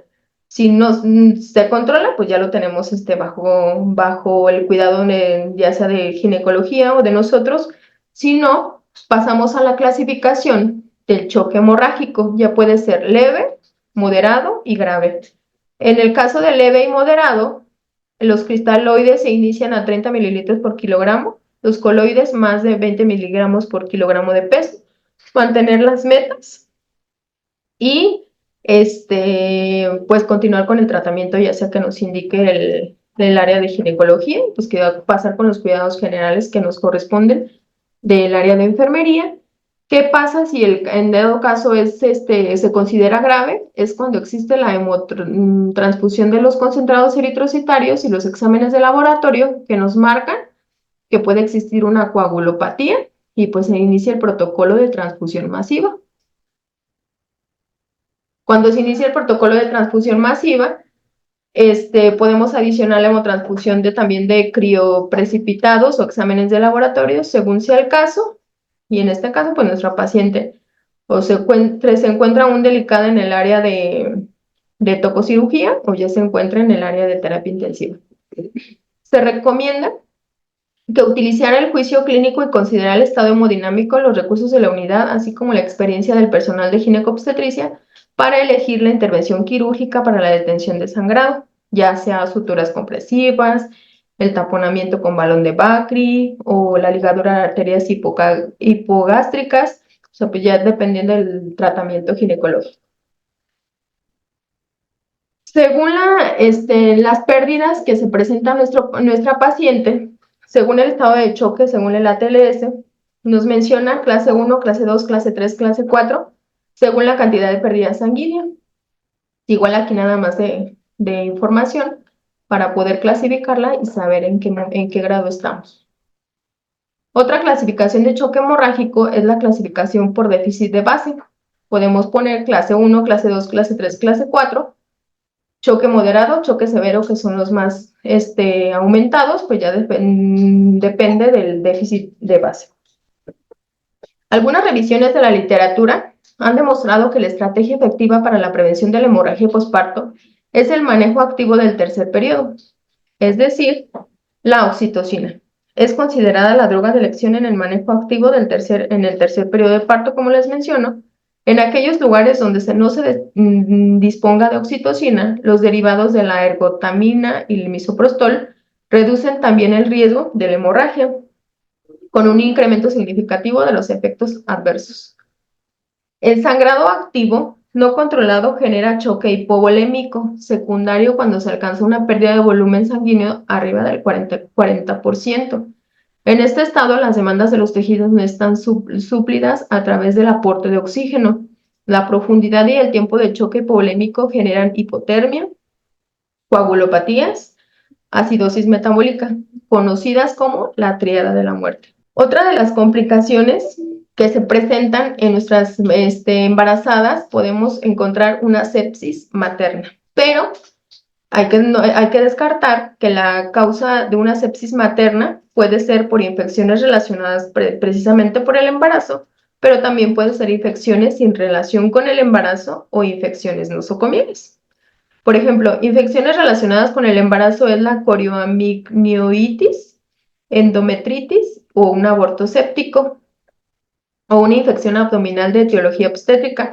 Si no se controla, pues ya lo tenemos bajo el cuidado ya sea de ginecología o de nosotros. Si no, pasamos a la clasificación del choque hemorrágico. Ya puede ser leve, moderado y grave. En el caso de leve y moderado, los cristaloides se inician a 30 mililitros por kilogramo, los coloides más de 20 miligramos por kilogramo de peso. Mantener las metas y pues continuar con el tratamiento, ya sea que nos indique el área de ginecología, pues que va a pasar con los cuidados generales que nos corresponden del área de enfermería. ¿Qué pasa si en dado caso se considera grave? Es cuando existe la transfusión de los concentrados eritrocitarios y los exámenes de laboratorio que nos marcan que puede existir una coagulopatía y pues se inicia el protocolo de transfusión masiva. Cuando se inicia el protocolo de transfusión masiva, podemos adicionar la hemotransfusión también de crioprecipitados o exámenes de laboratorio, según sea el caso, y en este caso, pues nuestra paciente se encuentra aún delicada en el área de tococirugía o ya se encuentra en el área de terapia intensiva. Se recomienda que utilizar el juicio clínico y considerar el estado hemodinámico, los recursos de la unidad, así como la experiencia del personal de ginecobstetricia para elegir la intervención quirúrgica para la detención de sangrado, ya sea suturas compresivas, el taponamiento con balón de Bacri o la ligadura de arterias hipogástricas, o sea, pues ya dependiendo del tratamiento ginecológico. Según las pérdidas que se presenta nuestra paciente, según el estado de choque, según el ATLS, nos menciona clase 1, clase 2, clase 3, clase 4, según la cantidad de pérdida sanguínea. Igual aquí nada más de información para poder clasificarla y saber en qué grado estamos. Otra clasificación de choque hemorrágico es la clasificación por déficit de base. Podemos poner clase 1, clase 2, clase 3, clase 4, choque moderado, choque severo, que son los más aumentados, pues ya depende del déficit de base. Algunas revisiones de la literatura han demostrado que la estrategia efectiva para la prevención de la hemorragia posparto es el manejo activo del tercer periodo, es decir, la oxitocina. Es considerada la droga de elección en el manejo activo en el tercer periodo de parto, como les menciono. En aquellos lugares donde no se disponga de oxitocina, los derivados de la ergotamina y el misoprostol reducen también el riesgo de la hemorragia, con un incremento significativo de los efectos adversos. El sangrado activo no controlado genera choque hipovolémico secundario cuando se alcanza una pérdida de volumen sanguíneo arriba del 40%. En este estado, las demandas de los tejidos no están suplidas a través del aporte de oxígeno. La profundidad y el tiempo de choque hipovolémico generan hipotermia, coagulopatías, acidosis metabólica, conocidas como la tríada de la muerte. Otra de las complicaciones que se presentan en nuestras embarazadas, podemos encontrar una sepsis materna, pero hay que descartar que la causa de una sepsis materna puede ser por infecciones relacionadas precisamente por el embarazo, pero también puede ser infecciones sin relación con el embarazo o infecciones nosocomiales. Por ejemplo, infecciones relacionadas con el embarazo es la corioamnioitis, endometritis o un aborto séptico, o una infección abdominal de etiología obstétrica,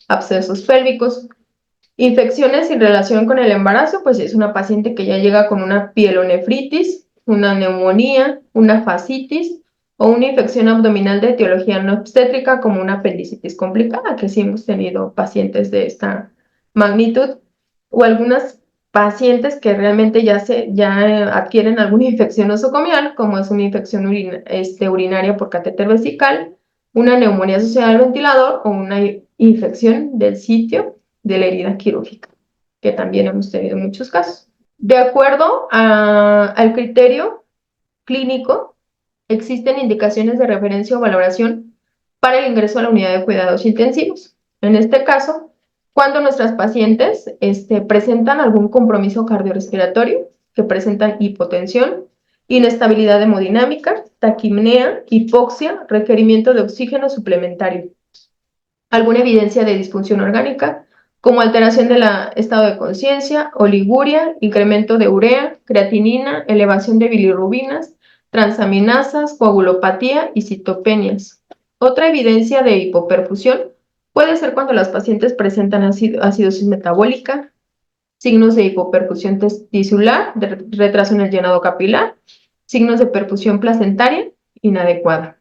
abscesos pélvicos. Infecciones sin relación con el embarazo, pues es una paciente que ya llega con una pielonefritis, una neumonía, una fascitis o una infección abdominal de etiología no obstétrica como una apendicitis complicada, que sí hemos tenido pacientes de esta magnitud, o algunas pacientes que realmente ya adquieren alguna infección nosocomial, como es una infección urinaria por catéter vesical, una neumonía asociada al ventilador o una infección del sitio de la herida quirúrgica, que también hemos tenido muchos casos. De acuerdo al criterio clínico, existen indicaciones de referencia o valoración para el ingreso a la unidad de cuidados intensivos. En este caso, cuando nuestras pacientes presentan algún compromiso cardiorrespiratorio, que presentan hipotensión, inestabilidad hemodinámica, taquipnea, hipoxia, requerimiento de oxígeno suplementario, alguna evidencia de disfunción orgánica, como alteración del estado de conciencia, oliguria, incremento de urea, creatinina, elevación de bilirrubinas, transaminasas, coagulopatía y citopenias. Otra evidencia de hipoperfusión puede ser cuando las pacientes presentan acidosis metabólica, signos de hipoperfusión tisular, de retraso en el llenado capilar, signos de perfusión placentaria inadecuada.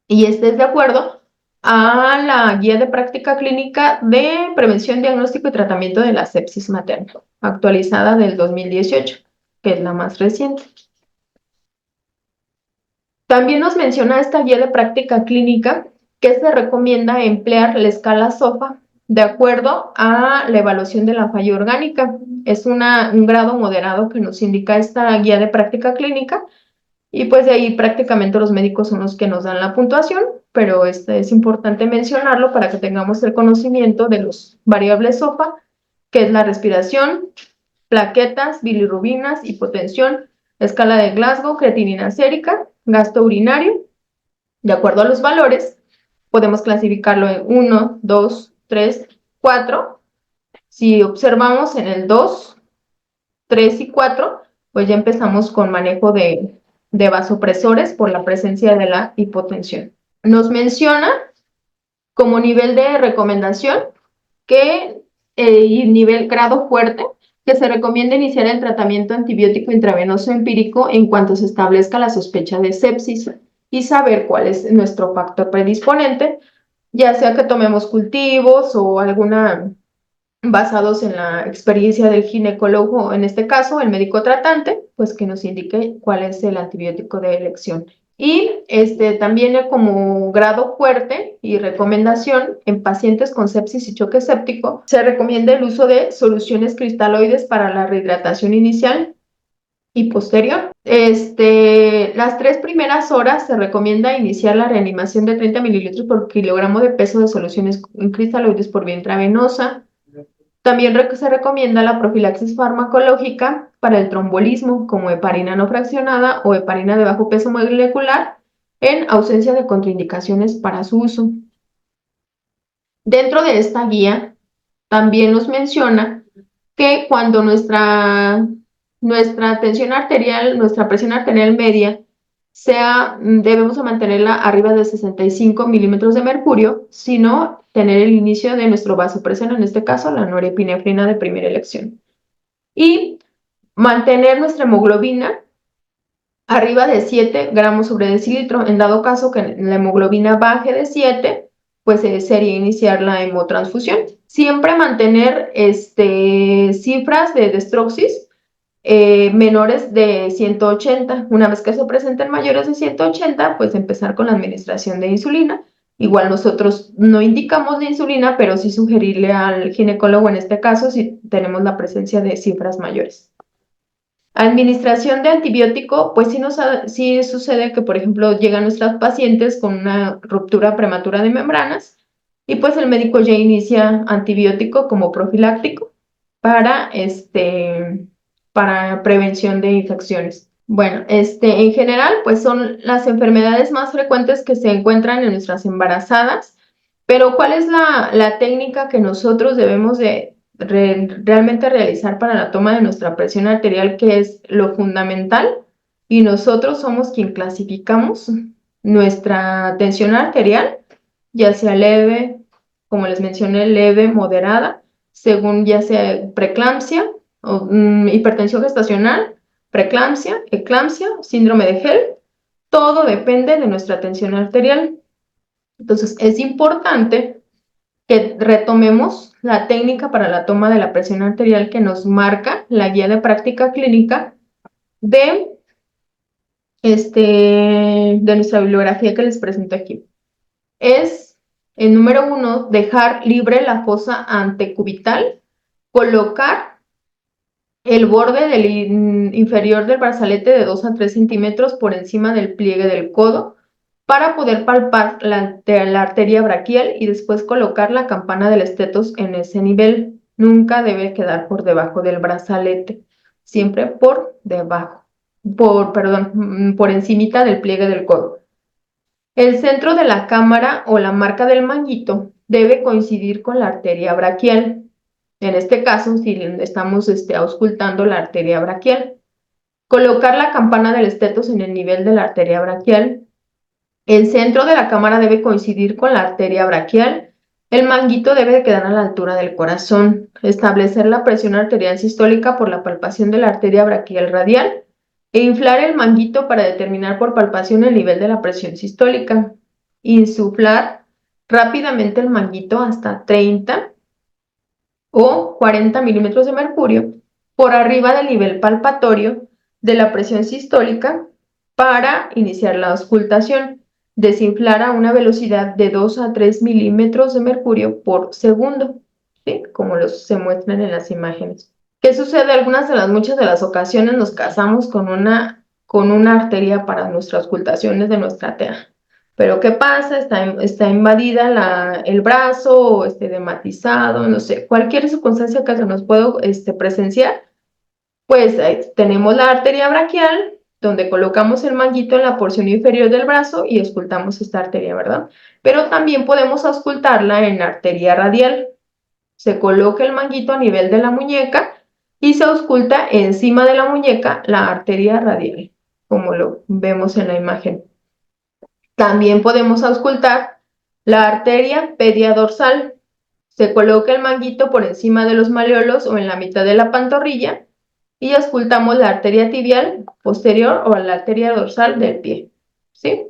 Y este es de acuerdo a la Guía de Práctica Clínica de Prevención, Diagnóstico y Tratamiento de la Sepsis Materna, actualizada del 2018, que es la más reciente. También nos menciona esta Guía de Práctica Clínica que se recomienda emplear la escala SOFA de acuerdo a la evaluación de la falla orgánica. Es un grado moderado que nos indica esta Guía de Práctica Clínica. Y pues de ahí prácticamente los médicos son los que nos dan la puntuación, pero es importante mencionarlo para que tengamos el conocimiento de los variables SOFA, que es la respiración, plaquetas, bilirrubinas, hipotensión, escala de Glasgow, creatinina sérica, gasto urinario. De acuerdo a los valores, podemos clasificarlo en 1, 2, 3, 4. Si observamos en el 2, 3 y 4, pues ya empezamos con manejo de vasopresores por la presencia de la hipotensión. Nos menciona como nivel de recomendación y nivel grado fuerte, que se recomienda iniciar el tratamiento antibiótico intravenoso empírico en cuanto se establezca la sospecha de sepsis y saber cuál es nuestro factor predisponente, ya sea que tomemos cultivos o basados en la experiencia del ginecólogo, en este caso el médico tratante, pues que nos indique cuál es el antibiótico de elección. Y también como grado fuerte y recomendación en pacientes con sepsis y choque séptico, se recomienda el uso de soluciones cristaloides para la rehidratación inicial y posterior. Las 3 primeras horas se recomienda iniciar la reanimación de 30 mililitros por kilogramo de peso de soluciones cristaloides por vía intravenosa. También se recomienda la profilaxis farmacológica para el trombolismo, como heparina no fraccionada o heparina de bajo peso molecular, en ausencia de contraindicaciones para su uso. Dentro de esta guía, también nos menciona que cuando nuestra tensión arterial, nuestra presión arterial media, debemos mantenerla arriba de 65 milímetros de mercurio, sino tener el inicio de nuestro vasopresor, en este caso la norepinefrina de primera elección. Y mantener nuestra hemoglobina arriba de 7 gramos sobre decilitro. En dado caso que la hemoglobina baje de 7, pues sería iniciar la hemotransfusión. Siempre mantener cifras de destroxis menores de 180. Una vez que se presenten mayores de 180, pues empezar con la administración de insulina. Igual nosotros no indicamos la insulina, pero sí sugerirle al ginecólogo en este caso si tenemos la presencia de cifras mayores. Administración de antibiótico, pues sí sucede que, por ejemplo, llegan nuestras pacientes con una ruptura prematura de membranas y pues el médico ya inicia antibiótico como profiláctico para prevención de infecciones. Bueno, en general, pues son las enfermedades más frecuentes que se encuentran en nuestras embarazadas, pero ¿cuál es la técnica que nosotros debemos de realmente realizar para la toma de nuestra presión arterial, que es lo fundamental y nosotros somos quien clasificamos nuestra tensión arterial, ya sea leve, como les mencioné, leve, moderada, según ya sea preeclampsia o hipertensión gestacional, preeclampsia, eclampsia, síndrome de Hell. Todo depende de nuestra tensión arterial. Entonces, es importante que retomemos la técnica para la toma de la presión arterial que nos marca la guía de práctica clínica de, de nuestra bibliografía que les presento aquí. Es, el número 1, dejar libre la fosa antecubital, colocar el borde del inferior del brazalete de 2 a 3 centímetros por encima del pliegue del codo para poder palpar la arteria braquial y después colocar la campana del estetos en ese nivel. Nunca debe quedar por debajo del brazalete, siempre por debajo, por encimita del pliegue del codo. El centro de la cámara o la marca del manguito debe coincidir con la arteria braquial. En este caso, si estamos auscultando la arteria braquial. Colocar la campana del estetos en el nivel de la arteria braquial. El centro de la cámara debe coincidir con la arteria braquial. El manguito debe quedar a la altura del corazón. Establecer la presión arterial sistólica por la palpación de la arteria braquial radial e inflar el manguito para determinar por palpación el nivel de la presión sistólica. Insuflar rápidamente el manguito hasta 30 o 40 milímetros de mercurio por arriba del nivel palpatorio de la presión sistólica para iniciar la auscultación. Desinflar a una velocidad de 2 a 3 milímetros de mercurio por segundo, ¿sí? Como se muestran en las imágenes. ¿Qué sucede? Muchas de las ocasiones nos casamos con una arteria para nuestras auscultaciones de nuestra TEA. Pero ¿qué pasa? Está invadida el brazo, o dematizado, no sé, cualquier circunstancia que se nos pueda presenciar, pues tenemos la arteria braquial, donde colocamos el manguito en la porción inferior del brazo y auscultamos esta arteria, ¿verdad? Pero también podemos auscultarla en la arteria radial. Se coloca el manguito a nivel de la muñeca y se ausculta encima de la muñeca la arteria radial, como lo vemos en la imagen. También podemos auscultar la arteria pedia dorsal. Se coloca el manguito por encima de los maleolos o en la mitad de la pantorrilla y auscultamos la arteria tibial posterior o la arteria dorsal del pie, ¿sí?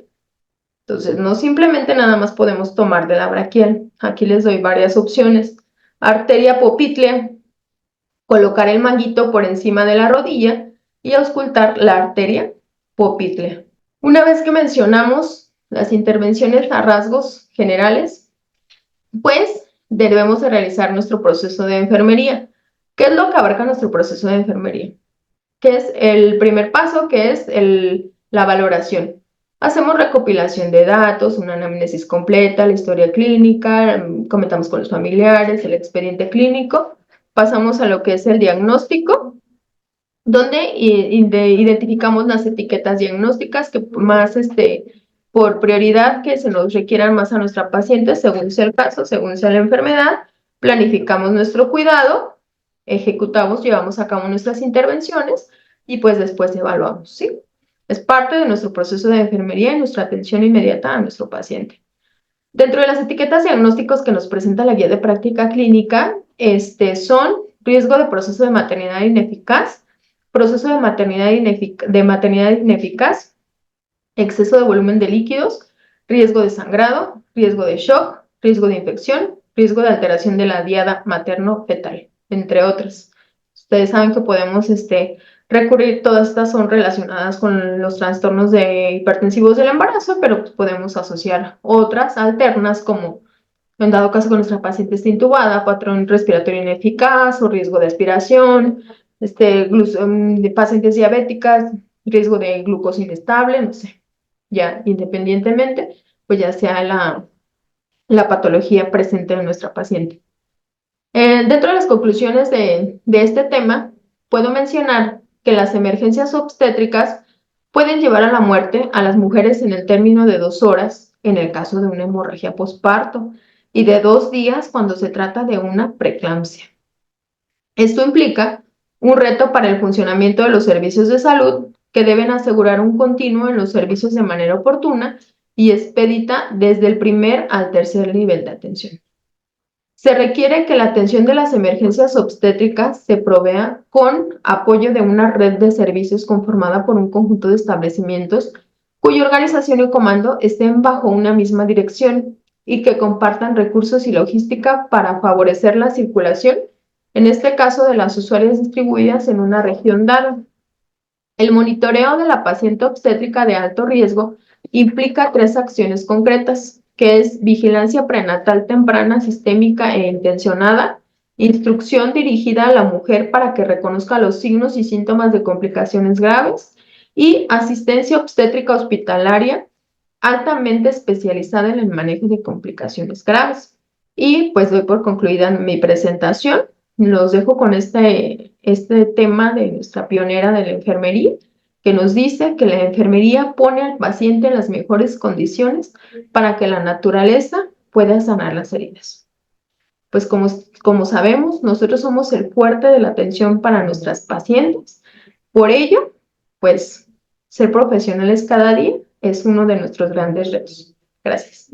Entonces, no simplemente nada más podemos tomar de la braquial. Aquí les doy varias opciones. Arteria poplítea, colocar el manguito por encima de la rodilla y auscultar la arteria poplítea. Una vez que mencionamos las intervenciones a rasgos generales, pues debemos de realizar nuestro proceso de enfermería. ¿Qué es lo que abarca nuestro proceso de enfermería? Que es el primer paso, que es la valoración. Hacemos recopilación de datos, una anamnesis completa, la historia clínica, comentamos con los familiares, el expediente clínico, pasamos a lo que es el diagnóstico, donde identificamos las etiquetas diagnósticas que más por prioridad que se nos requieran más a nuestra paciente, según sea el caso, según sea la enfermedad, planificamos nuestro cuidado, llevamos a cabo nuestras intervenciones y pues después evaluamos, ¿sí? Es parte de nuestro proceso de enfermería y nuestra atención inmediata a nuestro paciente. Dentro de las etiquetas diagnósticos que nos presenta la guía de práctica clínica, son riesgo de proceso de maternidad ineficaz, proceso de maternidad ineficaz, exceso de volumen de líquidos, riesgo de sangrado, riesgo de shock, riesgo de infección, riesgo de alteración de la diada materno-fetal, entre otras. Ustedes saben que podemos recurrir, todas estas son relacionadas con los trastornos hipertensivos del embarazo, pero pues, podemos asociar otras alternas como en dado caso que nuestra paciente esté intubada, patrón respiratorio ineficaz o riesgo de aspiración, de pacientes diabéticas, riesgo de glucosa inestable, no sé, ya independientemente, pues ya sea la patología presente en nuestra paciente. Dentro de las conclusiones de este tema, puedo mencionar que las emergencias obstétricas pueden llevar a la muerte a las mujeres en el término de 2 horas en el caso de una hemorragia posparto y de 2 días cuando se trata de una preeclampsia. Esto implica un reto para el funcionamiento de los servicios de salud que deben asegurar un continuo en los servicios de manera oportuna y expedita desde el primer al tercer nivel de atención. Se requiere que la atención de las emergencias obstétricas se provea con apoyo de una red de servicios conformada por un conjunto de establecimientos cuya organización y comando estén bajo una misma dirección y que compartan recursos y logística para favorecer la circulación, en este caso de las usuarias distribuidas en una región dada. El monitoreo de la paciente obstétrica de alto riesgo implica 3 acciones concretas, que es vigilancia prenatal temprana, sistémica e intencionada, instrucción dirigida a la mujer para que reconozca los signos y síntomas de complicaciones graves, y asistencia obstétrica hospitalaria altamente especializada en el manejo de complicaciones graves. Y pues doy por concluida mi presentación. Los dejo con este tema de nuestra pionera de la enfermería, que nos dice que la enfermería pone al paciente en las mejores condiciones para que la naturaleza pueda sanar las heridas. Pues como sabemos, nosotros somos el fuerte de la atención para nuestras pacientes. Por ello, pues ser profesionales cada día es uno de nuestros grandes retos. Gracias.